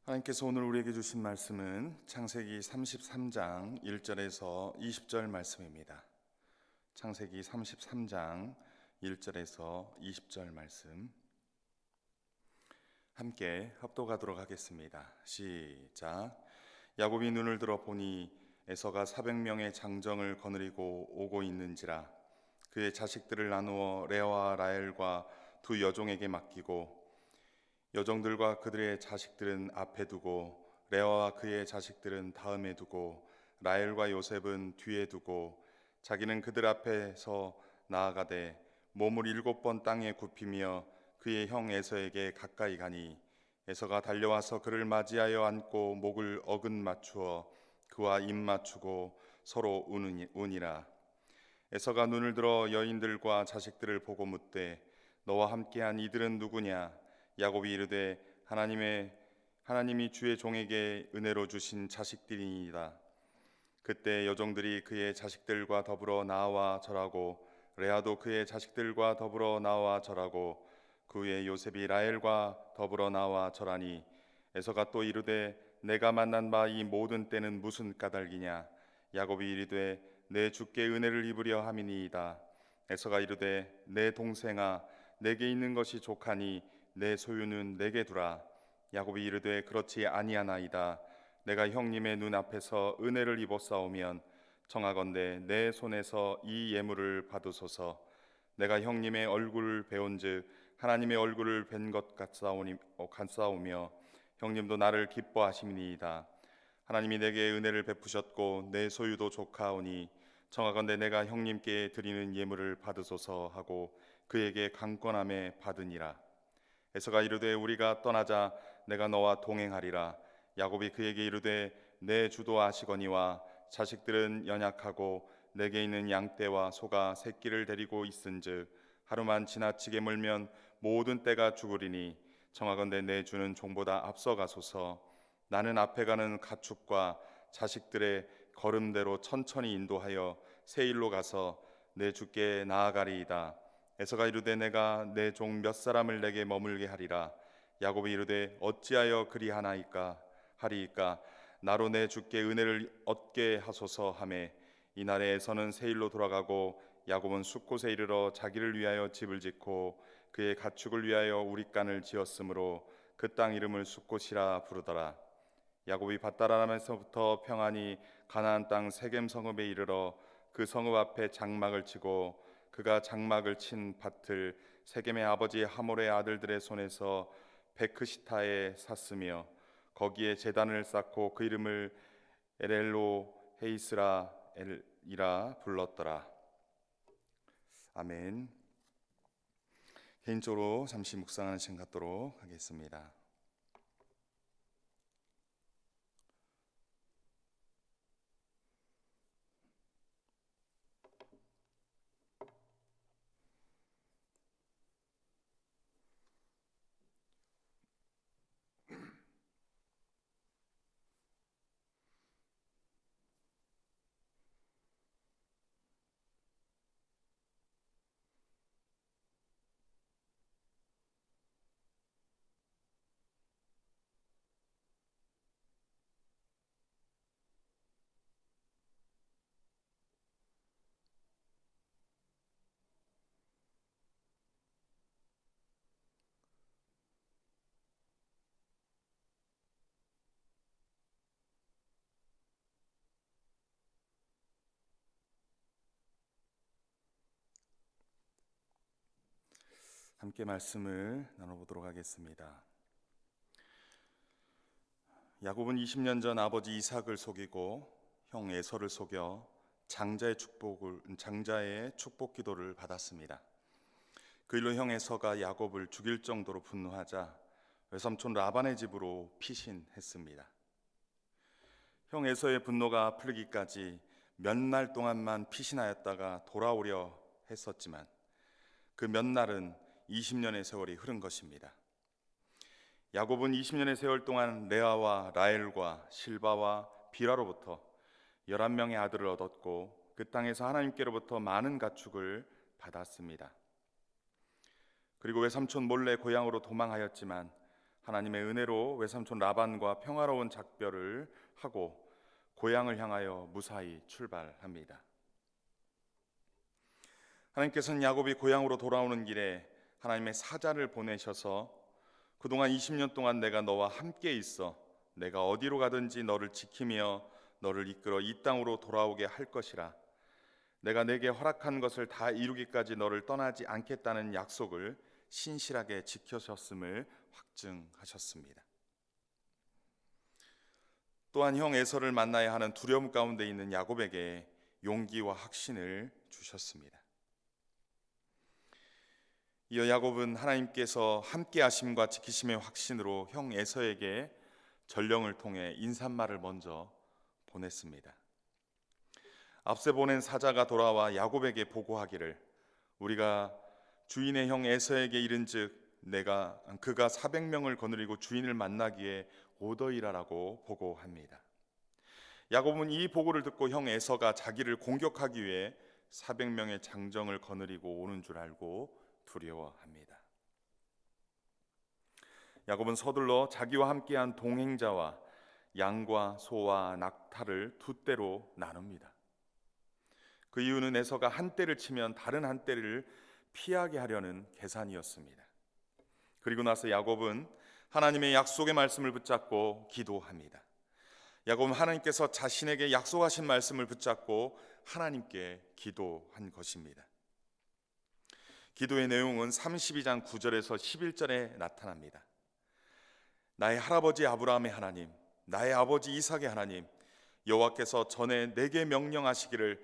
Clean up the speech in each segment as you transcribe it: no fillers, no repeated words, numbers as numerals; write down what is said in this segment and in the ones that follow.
하나님께서 오늘 우리에게 주신 말씀은 창세기 33장 1절에서 20절 말씀입니다. 창세기 33장 1절에서 20절 말씀 함께 합독하도록 하겠습니다. 시작. 야곱이 눈을 들어 보니 에서가 400명의 장정을 거느리고 오고 있는지라. 그의 자식들을 나누어 레아와 라헬과 두 여종에게 맡기고 여종들과 그들의 자식들은 앞에 두고 레아와 그의 자식들은 다음에 두고 라헬과 요셉은 뒤에 두고 자기는 그들 앞에서 나아가되 몸을 7번 땅에 굽히며 그의 형 에서에게 가까이 가니 에서가 달려와서 그를 맞이하여 안고 목을 어긋 맞추어 그와 입 맞추고 서로 우니라. 에서가 눈을 들어 여인들과 자식들을 보고 묻되 너와 함께한 이들은 누구냐? 야곱이 이르되 하나님이 주의 종에게 은혜로 주신 자식들이니이다. 그때 여종들이 그의 자식들과 더불어 나와 절하고 레아도 그의 자식들과 더불어 나와 절하고 그 후에 요셉이 라헬과 더불어 나와 절하니 에서가 또 이르되 내가 만난 바 이 모든 때는 무슨 까닭이냐? 야곱이 이르되 내 주께 은혜를 입으려 함이니이다. 에서가 이르되 내 동생아 내게 있는 것이 족하니 내 소유는 내게 두라. 야곱이 이르되 그렇지 아니하나이다. 내가 형님의 눈 앞에서 은혜를 입었사오면 청하건대 내 손에서 이 예물을 받으소서. 내가 형님의 얼굴을 배운즉 하나님의 얼굴을 뵌 것 같사오며 형님도 나를 기뻐하심이니이다. 하나님이 내게 은혜를 베푸셨고 내 소유도 족하오니 청하건대 내가 형님께 드리는 예물을 받으소서 하고 그에게 강권함에 받으니라. 에서가 이르되 우리가 떠나자 내가 너와 동행하리라. 야곱이 그에게 이르되 내 주도 아시거니와 자식들은 연약하고 내게 있는 양떼와 소가 새끼를 데리고 있은즉 하루만 지나치게 멀면 모든 떼가 죽으리니 청하건대 내 주는 종보다 앞서가소서. 나는 앞에 가는 가축과 자식들의 걸음대로 천천히 인도하여 세일로 가서 내 주께 나아가리이다. 에서가 이르되 내가 내 종 몇 사람을 내게 머물게 하리라. 야곱이 이르되 어찌하여 그리하나이까 하리이까 나로 내 주께 은혜를 얻게 하소서 하매 이날에 에서는 세일로 돌아가고 야곱은 숫곳에 이르러 자기를 위하여 집을 짓고 그의 가축을 위하여 우릿간을 지었으므로 그 땅 이름을 숫곳이라 부르더라. 야곱이 밧다람에서부터 평안히 가나안 땅 세겜 성읍에 이르러 그 성읍 앞에 장막을 치고 그가 장막을 친 밭을 세겜의 아버지 하몰의 아들들의 손에서 베크시타에 샀으며 거기에 제단을 쌓고 그 이름을 엘엘로 헤이스라엘이라 불렀더라. 아멘. 개인적으로 잠시 묵상하는 시간 갖도록 하겠습니다. 함께 말씀을 나눠보도록 하겠습니다. 야곱은 20년 전 아버지 이삭을 속이고 형 에서를 속여 장자의 축복 기도를 받았습니다. 그 일로 형 에서가 야곱을 죽일 정도로 분노하자 외삼촌 라반의 집으로 피신했습니다. 형 에서의 분노가 풀리기까지 몇 날 동안만 피신하였다가 돌아오려 했었지만 그 몇 날은 20년의 세월이 흐른 것입니다. 야곱은 20년의 세월 동안 레아와 라헬과 실바와 비라로부터 11명의 아들을 얻었고 그 땅에서 하나님께로부터 많은 가축을 받았습니다. 그리고 외삼촌 몰래 고향으로 도망하였지만 하나님의 은혜로 외삼촌 라반과 평화로운 작별을 하고 고향을 향하여 무사히 출발합니다. 하나님께서는 야곱이 고향으로 돌아오는 길에 하나님의 사자를 보내셔서 그동안 20년 동안 내가 너와 함께 있어 내가 어디로 가든지 너를 지키며 너를 이끌어 이 땅으로 돌아오게 할 것이라. 내가 내게 허락한 것을 다 이루기까지 너를 떠나지 않겠다는 약속을 신실하게 지켜셨음을 확증하셨습니다. 또한 형 에서를 만나야 하는 두려움 가운데 있는 야곱에게 용기와 확신을 주셨습니다. 이어 야곱은 하나님께서 함께 하심과 지키심의 확신으로 형 에서에게 전령을 통해 인사말을 먼저 보냈습니다. 앞서 보낸 사자가 돌아와 야곱에게 보고하기를 우리가 주인의 형 에서에게 이른즉 그가 400명을 거느리고 주인을 만나기에 오더이라라고 보고합니다. 야곱은 이 보고를 듣고 형 에서가 자기를 공격하기 위해 400명의 장정을 거느리고 오는 줄 알고 두려워합니다. 야곱은 서둘러 자기와 함께한 동행자와 양과 소와 낙타를 두 떼로 나눕니다. 그 이유는 에서가 한 떼를 치면 다른 한 떼를 피하게 하려는 계산이었습니다. 그리고 나서 야곱은 하나님의 약속의 말씀을 붙잡고 기도합니다. 야곱은 하나님께서 자신에게 약속하신 말씀을 붙잡고 하나님께 기도한 것입니다. 기도의 내용은 32장 9절에서 11절에 나타납니다. 나의 할아버지 아브라함의 하나님, 나의 아버지 이삭의 하나님, 여호와께서 전에 내게 명령하시기를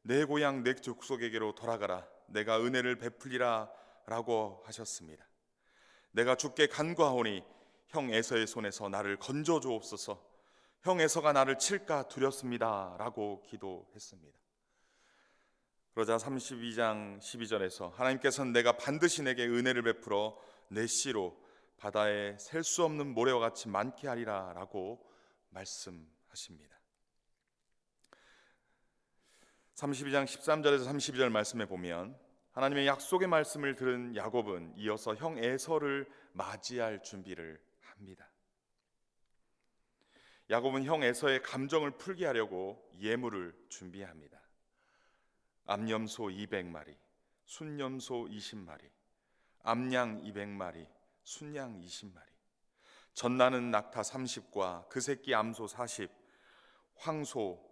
내 고향 내 족속에게로 돌아가라, 내가 은혜를 베풀리라 라고 하셨습니다. 내가 주께 간구하오니 형 에서의 손에서 나를 건져 주옵소서. 형 에서가 나를 칠까 두렵습니다 라고 기도했습니다. 그러자 32장 12절에서 하나님께서는 내가 반드시 내게 은혜를 베풀어 내 씨로 바다에 셀 수 없는 모래와 같이 많게 하리라 라고 말씀하십니다. 32장 13절에서 32절 말씀에 보면 하나님의 약속의 말씀을 들은 야곱은 이어서 형 에서를 맞이할 준비를 합니다. 야곱은 형 에서의 감정을 풀게 하려고 예물을 준비합니다. 암염소 200마리, 순염소 20마리, 암양 200마리, 순양 20마리, 젖나는 낙타 30과 그 새끼 암소 40, 황소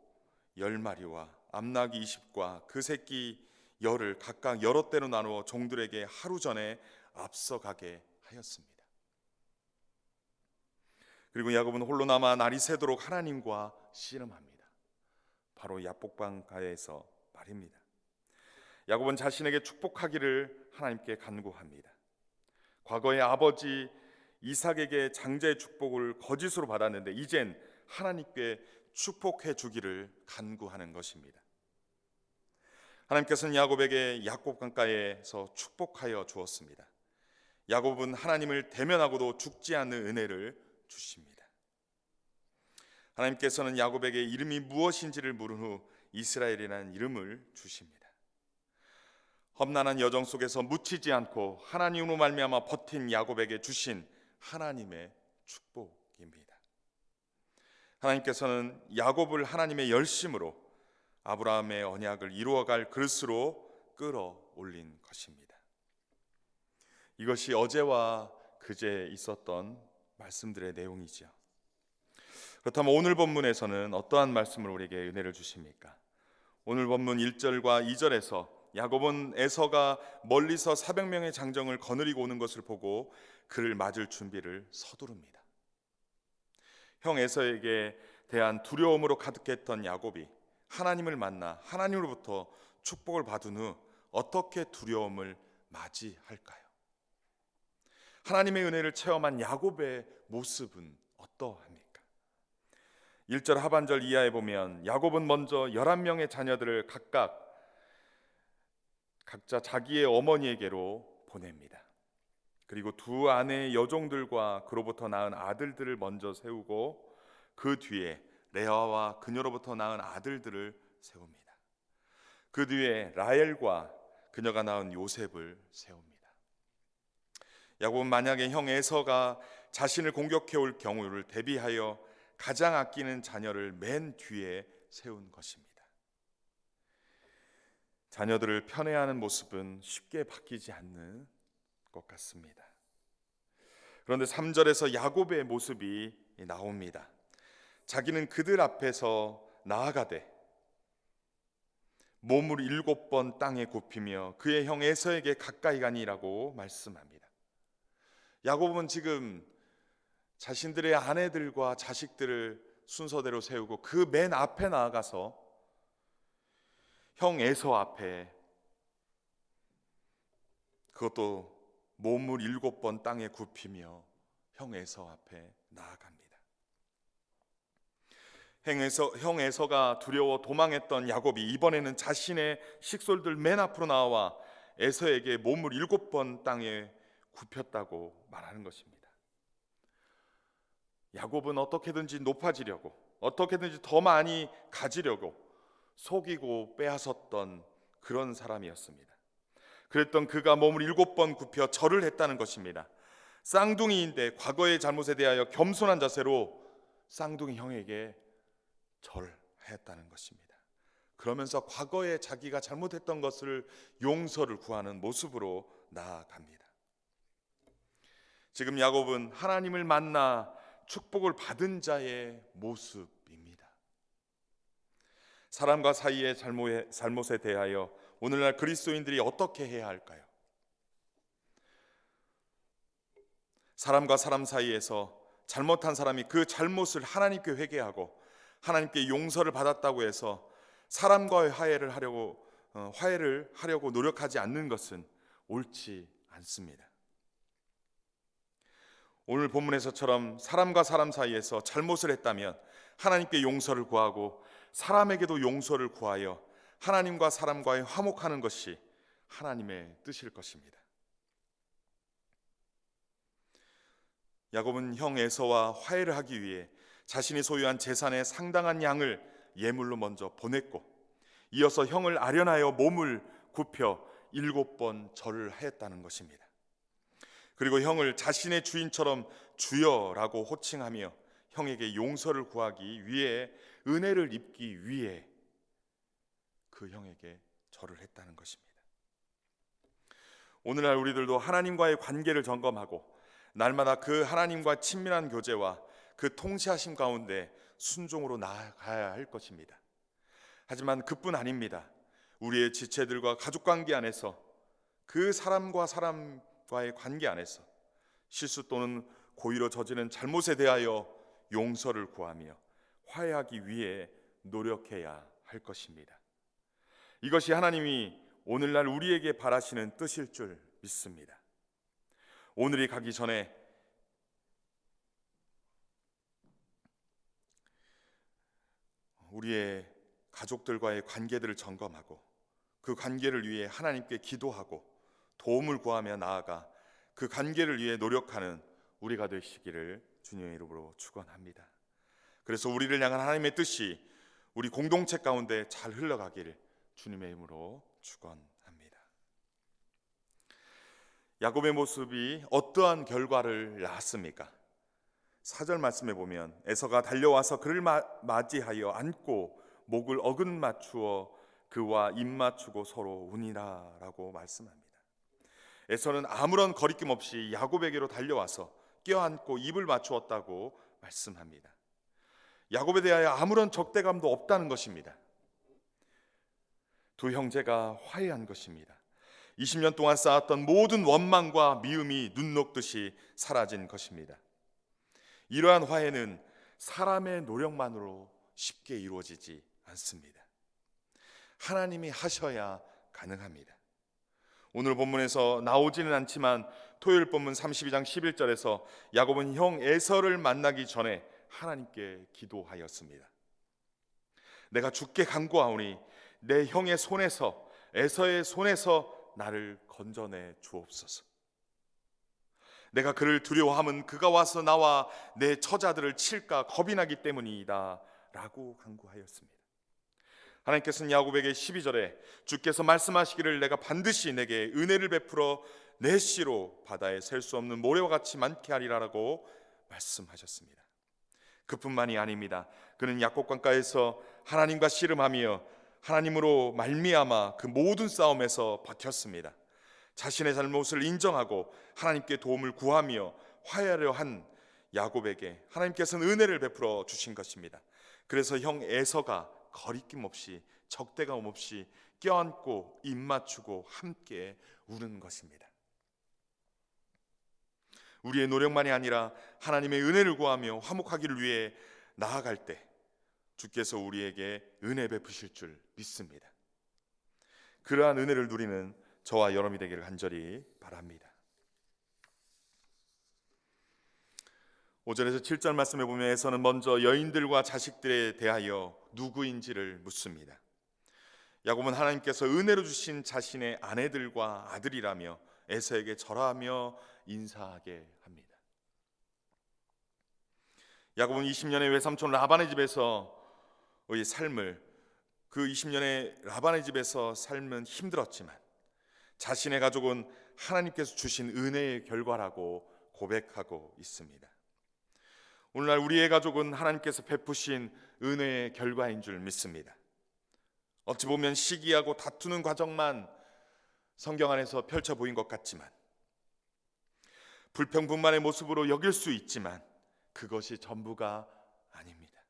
10마리와 암낙이 20과 그 새끼 10을 각각 여러 때로 나누어 종들에게 하루 전에 앞서가게 하였습니다. 그리고 야곱은 홀로 남아 날이 새도록 하나님과 씨름합니다. 바로 야복강가에서 말입니다. 야곱은 자신에게 축복하기를 하나님께 간구합니다. 과거에 아버지 이삭에게 장자의 축복을 거짓으로 받았는데 이젠 하나님께 축복해 주기를 간구하는 것입니다. 하나님께서는 야곱에게 야복강가에서 축복하여 주었습니다. 야곱은 하나님을 대면하고도 죽지 않는 은혜를 주십니다. 하나님께서는 야곱에게 이름이 무엇인지를 물은 후 이스라엘이라는 이름을 주십니다. 험난한 여정 속에서 묻히지 않고 하나님으로 말미암아 버틴 야곱에게 주신 하나님의 축복입니다. 하나님께서는 야곱을 하나님의 열심으로 아브라함의 언약을 이루어갈 그릇으로 끌어올린 것입니다. 이것이 어제와 그제 있었던 말씀들의 내용이죠. 그렇다면 오늘 본문에서는 어떠한 말씀을 우리에게 은혜를 주십니까? 오늘 본문 1절과 2절에서 야곱은 에서가 멀리서 400명의 장정을 거느리고 오는 것을 보고 그를 맞을 준비를 서두릅니다. 형 에서에게 대한 두려움으로 가득했던 야곱이 하나님을 만나 하나님으로부터 축복을 받은 후 어떻게 두려움을 맞이할까요? 하나님의 은혜를 체험한 야곱의 모습은 어떠합니까? 1절 하반절 이하에 보면 야곱은 먼저 11명의 자녀들을 각자 자기의 어머니에게로 보냅니다. 그리고 두 아내의 여종들과 그로부터 낳은 아들들을 먼저 세우고 그 뒤에 레아와 그녀로부터 낳은 아들들을 세웁니다. 그 뒤에 라헬과 그녀가 낳은 요셉을 세웁니다. 야곱은 만약에 형 에서가 자신을 공격해 올 경우를 대비하여 가장 아끼는 자녀를 맨 뒤에 세운 것입니다. 자녀들을 편애하는 모습은 쉽게 바뀌지 않는 것 같습니다. 그런데 3절에서 야곱의 모습이 나옵니다. 자기는 그들 앞에서 나아가되 몸을 7번 땅에 굽히며 그의 형 에서에게 가까이 가니라고 말씀합니다. 야곱은 지금 자신들의 아내들과 자식들을 순서대로 세우고 그 맨 앞에 나아가서 형 에서 앞에, 그것도 몸을 7번 땅에 굽히며 형 에서 앞에 나아갑니다. 형 에서가 두려워 도망했던 야곱이 이번에는 자신의 식솔들 맨 앞으로 나와 에서에게 몸을 7번 땅에 굽혔다고 말하는 것입니다. 야곱은 어떻게든지 높아지려고, 어떻게든지 더 많이 가지려고 속이고 빼앗았던 그런 사람이었습니다. 그랬던 그가 몸을 7번 굽혀 절을 했다는 것입니다. 쌍둥이인데 과거의 잘못에 대하여 겸손한 자세로 쌍둥이 형에게 절했다는 것입니다. 그러면서 과거에 자기가 잘못했던 것을 용서를 구하는 모습으로 나아갑니다. 지금 야곱은 하나님을 만나 축복을 받은 자의 모습입니다. 사람과 사이의 잘못에 대하여 오늘날 그리스도인들이 어떻게 해야 할까요? 사람과 사람 사이에서 잘못한 사람이 그 잘못을 하나님께 회개하고 하나님께 용서를 받았다고 해서 사람과의 화해를 하려고 노력하지 않는 것은 옳지 않습니다. 오늘 본문에서처럼 사람과 사람 사이에서 잘못을 했다면 하나님께 용서를 구하고 사람에게도 용서를 구하여 하나님과 사람과의 화목하는 것이 하나님의 뜻일 것입니다. 야곱은 형 에서와 화해를 하기 위해 자신이 소유한 재산의 상당한 양을 예물로 먼저 보냈고 이어서 형을 아련하여 몸을 굽혀 7번 절을 하였다는 것입니다. 그리고 형을 자신의 주인처럼 주여라고 호칭하며 형에게 용서를 구하기 위해, 은혜를 입기 위해 그 형에게 절을 했다는 것입니다. 오늘날 우리들도 하나님과의 관계를 점검하고 날마다 그 하나님과 친밀한 교제와 그 통치하심 가운데 순종으로 나아가야 할 것입니다. 하지만 그뿐 아닙니다. 우리의 지체들과 가족관계 안에서, 그 사람과 사람과의 관계 안에서 실수 또는 고의로 저지른 잘못에 대하여 용서를 구하며 화해하기 위해 노력해야 할 것입니다. 이것이 하나님이 오늘날 우리에게 바라시는 뜻일 줄 믿습니다. 오늘이 가기 전에 우리의 가족들과의 관계들을 점검하고 그 관계를 위해 하나님께 기도하고 도움을 구하며 나아가 그 관계를 위해 노력하는 우리가 되시기를 주님의 이름으로 축원합니다. 그래서 우리를 향한 하나님의 뜻이 우리 공동체 가운데 잘 흘러가기를 주님의 이름으로 축원합니다. 야곱의 모습이 어떠한 결과를 낳았습니까? 4절 말씀에 보면 에서가 달려와서 그를 맞이하여 안고 목을 어긋 맞추어 그와 입 맞추고 서로 우니라 라고 말씀합니다. 에서는 아무런 거리낌 없이 야곱에게로 달려와서 껴안고 입을 맞추었다고 말씀합니다. 야곱에 대하여 아무런 적대감도 없다는 것입니다. 두 형제가 화해한 것입니다. 20년 동안 쌓았던 모든 원망과 미움이 눈 녹듯이 사라진 것입니다. 이러한 화해는 사람의 노력만으로 쉽게 이루어지지 않습니다. 하나님이 하셔야 가능합니다. 오늘 본문에서 나오지는 않지만 토요일 본문 32장 11절에서 야곱은 형 에서를 만나기 전에 하나님께 기도하였습니다. 내가 주께 간구하오니 내 형의 손에서, 에서의 손에서 나를 건져내 주옵소서. 내가 그를 두려워함은 그가 와서 나와 내 처자들을 칠까 겁이 나기 때문이다 라고 간구하였습니다. 하나님께서는 야곱에게 12절에 주께서 말씀하시기를 내가 반드시 내게 은혜를 베풀어 내 씨로 바다에 셀 수 없는 모래와 같이 많게 하리라라고 말씀하셨습니다. 그뿐만이 아닙니다. 그는 야곡강가에서 하나님과 씨름하며 하나님으로 말미암아 그 모든 싸움에서 버텼습니다. 자신의 잘못을 인정하고 하나님께 도움을 구하며 화해하려 한 야곱에게 하나님께서는 은혜를 베풀어 주신 것입니다. 그래서 형 에서가 거리낌 없이 적대감 없이 껴안고 입 맞추고 함께 우는 것입니다. 우리의 노력만이 아니라 하나님의 은혜를 구하며 화목하기를 위해 나아갈 때 주께서 우리에게 은혜 베푸실 줄 믿습니다. 그러한 은혜를 누리는 저와 여러분이 되기를 간절히 바랍니다. 5절에서 7절 말씀에 보면 에서는 먼저 여인들과 자식들에 대하여 누구인지를 묻습니다. 야곱은 하나님께서 은혜로 주신 자신의 아내들과 아들이라며 에서에게 절하며 인사하게 합니다. 야곱은 20년의 외삼촌 라반의 집에서의 삶을 그 20년의 라반의 집에서 삶은 힘들었지만 자신의 가족은 하나님께서 주신 은혜의 결과라고 고백하고 있습니다. 오늘날 우리의 가족은 하나님께서 베푸신 은혜의 결과인 줄 믿습니다. 어찌 보면 시기하고 다투는 과정만 성경 안에서 펼쳐 보인 것 같지만 불평분만의 모습으로 여길 수 있지만 그것이 전부가 아닙니다.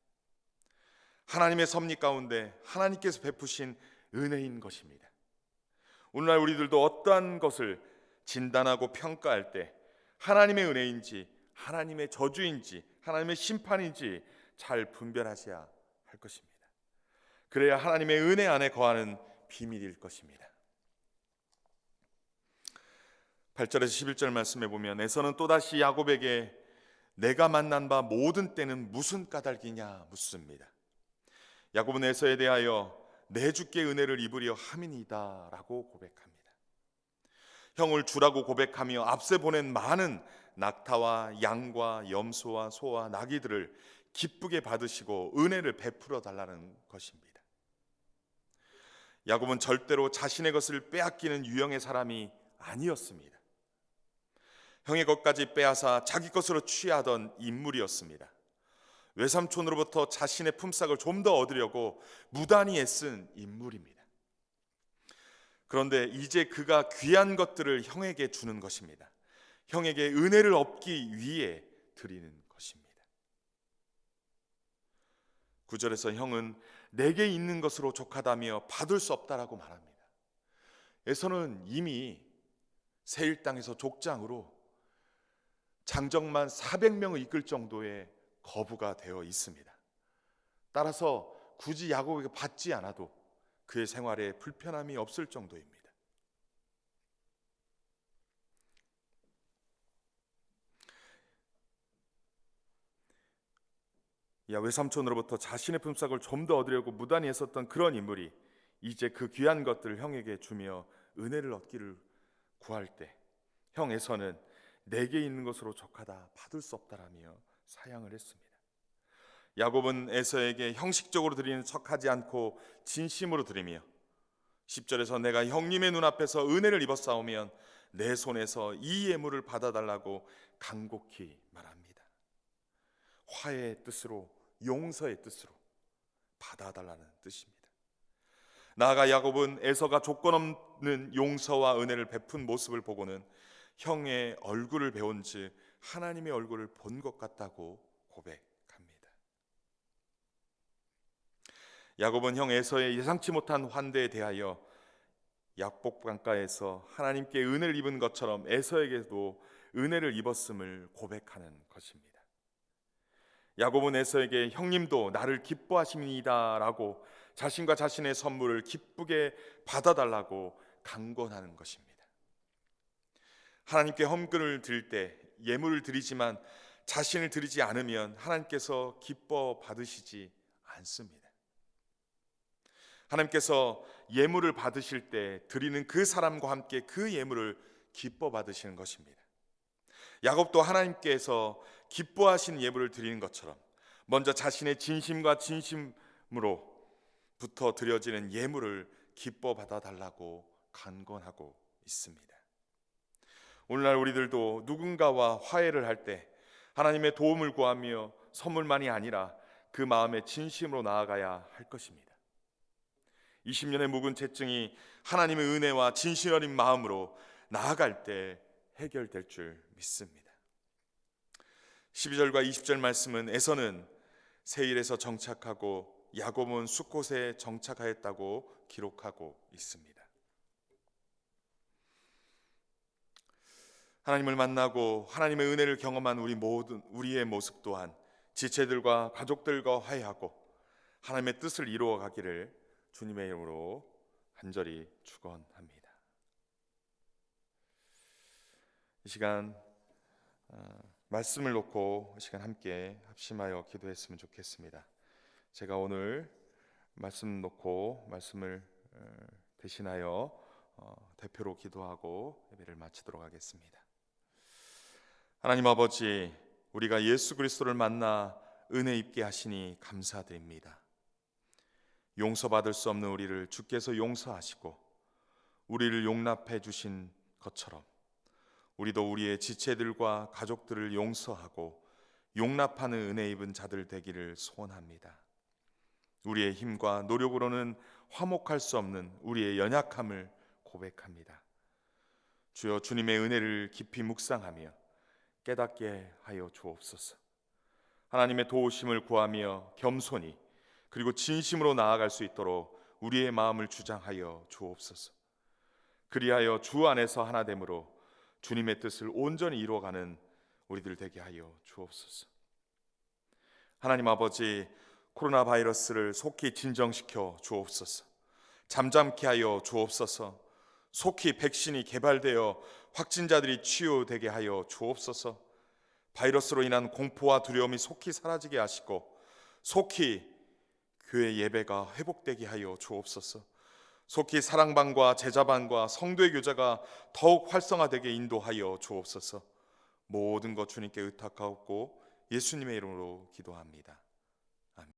하나님의 섭리 가운데 하나님께서 베푸신 은혜인 것입니다. 오늘날 우리들도 어떠한 것을 진단하고 평가할 때 하나님의 은혜인지 하나님의 저주인지 하나님의 심판인지 잘 분별하셔야 할 것입니다. 그래야 하나님의 은혜 안에 거하는 비밀일 것입니다. 8절에서 11절 말씀에 보면 에서는 또다시 야곱에게 내가 만난 바 모든 때는 무슨 까닭이냐 묻습니다. 야곱은 에서에 대하여 내 주께 은혜를 입으려 함이니이다 라고 고백합니다. 형을 주라고 고백하며 앞서 보낸 많은 낙타와 양과 염소와 소와 나귀들을 기쁘게 받으시고 은혜를 베풀어 달라는 것입니다. 야곱은 절대로 자신의 것을 빼앗기는 유형의 사람이 아니었습니다. 형의 것까지 빼앗아 자기 것으로 취하던 인물이었습니다. 외삼촌으로부터 자신의 품삯을 좀 더 얻으려고 무단히 애쓴 인물입니다. 그런데 이제 그가 귀한 것들을 형에게 주는 것입니다. 형에게 은혜를 얻기 위해 드리는 것입니다. 9절에서 형은 내게 있는 것으로 족하다며 받을 수 없다라고 말합니다. 에서는 이미 세일 땅에서 족장으로 장정만 400명을 이끌 정도의 거부가 되어 있습니다. 따라서 굳이 야곱에게 받지 않아도 그의 생활에 불편함이 없을 정도입니다. 외삼촌으로부터 자신의 품삯을 좀 더 얻으려고 무단히 애썼던 그런 인물이 이제 그 귀한 것들을 형에게 주며 은혜를 얻기를 구할 때 형 에서는 내게 있는 것으로 족하다 받을 수 없다라며 사양을 했습니다. 야곱은 에서에게 형식적으로 드리는 척하지 않고 진심으로 드리며 10절에서 내가 형님의 눈앞에서 은혜를 입었사오면 내 손에서 이 예물을 받아달라고 간곡히 말합니다. 화해의 뜻으로 용서의 뜻으로 받아달라는 뜻입니다. 나아가 야곱은 에서가 조건 없는 용서와 은혜를 베푼 모습을 보고는 형의 얼굴을 배운즉 하나님의 얼굴을 본 것 같다고 고백합니다. 야곱은 형 에서의 예상치 못한 환대에 대하여 야복강가에서 하나님께 은혜를 입은 것처럼 에서에게도 은혜를 입었음을 고백하는 것입니다. 야곱은 에서에게 형님도 나를 기뻐하십니다 라고 자신과 자신의 선물을 기쁘게 받아달라고 강권하는 것입니다. 하나님께 헌금을 드릴 때 예물을 드리지만 자신을 드리지 않으면 하나님께서 기뻐 받으시지 않습니다. 하나님께서 예물을 받으실 때 드리는 그 사람과 함께 그 예물을 기뻐 받으시는 것입니다. 야곱도 하나님께서 기뻐하신 예물을 드리는 것처럼 먼저 자신의 진심과 진심으로부터 드려지는 예물을 기뻐 받아 달라고 간권하고 있습니다. 오늘날 우리들도 누군가와 화해를 할 때 하나님의 도움을 구하며 선물만이 아니라 그 마음에 진심으로 나아가야 할 것입니다. 20년의 묵은 채증이 하나님의 은혜와 진실 어린 마음으로 나아갈 때 해결될 줄 믿습니다. 12절과 20절 말씀은 에서는 세일에서 정착하고 야곱은 숫곳에 정착하였다고 기록하고 있습니다. 하나님을 만나고 하나님의 은혜를 경험한 우리의 모습 또한 지체들과 가족들과 화해하고 하나님의 뜻을 이루어 가기를 주님의 이름으로 간절히 축원합니다. 이 시간 말씀을 놓고 이 시간 함께 합심하여 기도했으면 좋겠습니다. 제가 오늘 말씀 놓고 말씀을 대신하여 대표로 기도하고 예배를 마치도록 하겠습니다. 하나님 아버지, 우리가 예수 그리스도를 만나 은혜 입게 하시니 감사드립니다. 용서받을 수 없는 우리를 주께서 용서하시고 우리를 용납해 주신 것처럼 우리도 우리의 지체들과 가족들을 용서하고 용납하는 은혜 입은 자들 되기를 소원합니다. 우리의 힘과 노력으로는 화목할 수 없는 우리의 연약함을 고백합니다. 주여, 주님의 은혜를 깊이 묵상하며 깨닫게 하여 주옵소서. 하나님의 도우심을 구하며 겸손히 그리고 진심으로 나아갈 수 있도록 우리의 마음을 주장하여 주옵소서. 그리하여 주 안에서 하나됨으로 주님의 뜻을 온전히 이루어가는 우리들 되게 하여 주옵소서. 하나님 아버지, 코로나 바이러스를 속히 진정시켜 주옵소서. 잠잠케 하여 주옵소서. 속히 백신이 개발되어 확진자들이 치유되게 하여 주옵소서. 바이러스로 인한 공포와 두려움이 속히 사라지게 하시고 속히 교회 예배가 회복되게 하여 주옵소서. 속히 사랑반과 제자반과 성도의 교제가 더욱 활성화되게 인도하여 주옵소서. 모든 것 주님께 의탁하옵고 예수님의 이름으로 기도합니다.